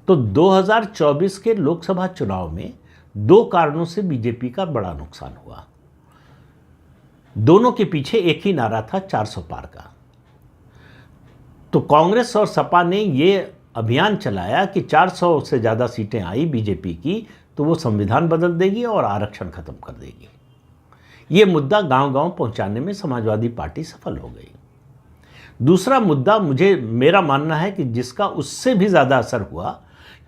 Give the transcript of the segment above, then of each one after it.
तो 2024 के लोकसभा चुनाव में दो कारणों से बीजेपी का बड़ा नुकसान हुआ। दोनों के पीछे एक ही नारा था, 400 पार का। तो कांग्रेस और सपा ने ये अभियान चलाया कि 400 से ज़्यादा सीटें आई बीजेपी की तो वो संविधान बदल देगी और आरक्षण खत्म कर देगी। ये मुद्दा गांव-गांव पहुंचाने में समाजवादी पार्टी सफल हो गई। दूसरा मुद्दा मेरा मानना है कि जिसका उससे भी ज़्यादा असर हुआ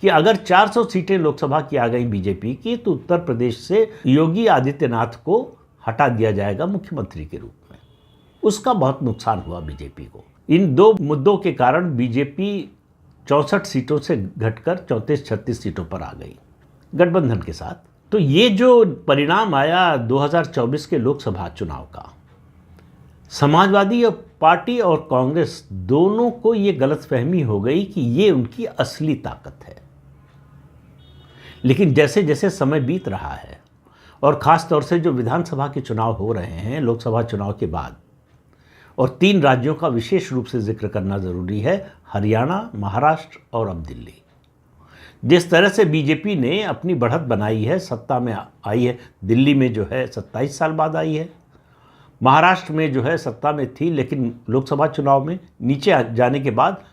कि अगर 400 सीटें लोकसभा की आ गई बीजेपी की तो उत्तर प्रदेश से योगी आदित्यनाथ को हटा दिया जाएगा मुख्यमंत्री के रूप में। उसका बहुत नुकसान हुआ बीजेपी को। इन दो मुद्दों के कारण बीजेपी 64 सीटों से घटकर 34-36 सीटों पर आ गई गठबंधन के साथ। तो ये जो परिणाम आया 2024 के लोकसभा चुनाव का, समाजवादी पार्टी और कांग्रेस दोनों को ये गलतफहमी हो गई कि ये उनकी असली ताकत है। लेकिन जैसे जैसे समय बीत रहा है और ख़ास तौर से जो विधानसभा के चुनाव हो रहे हैं लोकसभा चुनाव के बाद, और 3 राज्यों का विशेष रूप से जिक्र करना ज़रूरी है, हरियाणा, महाराष्ट्र और अब दिल्ली। जिस तरह से बीजेपी ने अपनी बढ़त बनाई है, सत्ता में आई है, दिल्ली में जो है 27 साल बाद आई है, महाराष्ट्र में जो है सत्ता में थी लेकिन लोकसभा चुनाव में नीचे जाने के बाद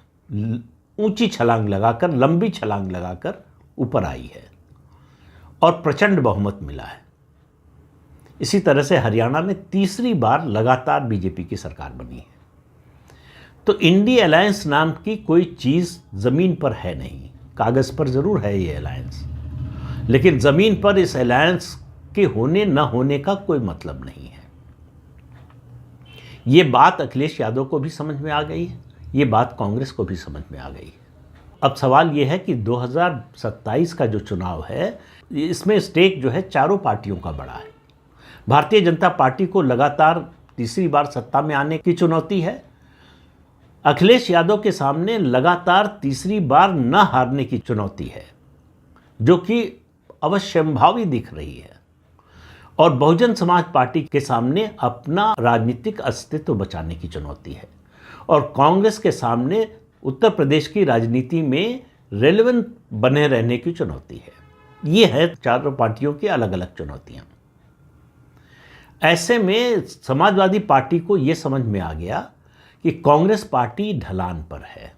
ऊंची छलांग लगाकर, लंबी छलांग लगाकर ऊपर आई है और प्रचंड बहुमत मिला है। इसी तरह से हरियाणा में तीसरी बार लगातार बीजेपी की सरकार बनी है। तो इंडी अलायंस नाम की कोई चीज़ ज़मीन पर है नहीं। कागज़ पर ज़रूर है ये अलायंस, लेकिन ज़मीन पर इस अलायंस के होने न होने का कोई मतलब नहीं है। ये बात अखिलेश यादव को भी समझ में आ गई है, ये बात कांग्रेस को भी समझ में आ गई है। अब सवाल ये है कि 2027 का जो चुनाव है इसमें स्टेक जो है चारों पार्टियों का बड़ा है। भारतीय जनता पार्टी को लगातार तीसरी बार सत्ता में आने की चुनौती है। अखिलेश यादव के सामने लगातार तीसरी बार न हारने की चुनौती है, जो कि अवश्यंभावी दिख रही है। और बहुजन समाज पार्टी के सामने अपना राजनीतिक अस्तित्व बचाने की चुनौती है। और कांग्रेस के सामने उत्तर प्रदेश की राजनीति में रेलेवेंट बने रहने की चुनौती है। ये है चारों पार्टियों की अलग अलग चुनौतियां। ऐसे में समाजवादी पार्टी को ये समझ में आ गया कि कांग्रेस पार्टी ढलान पर है।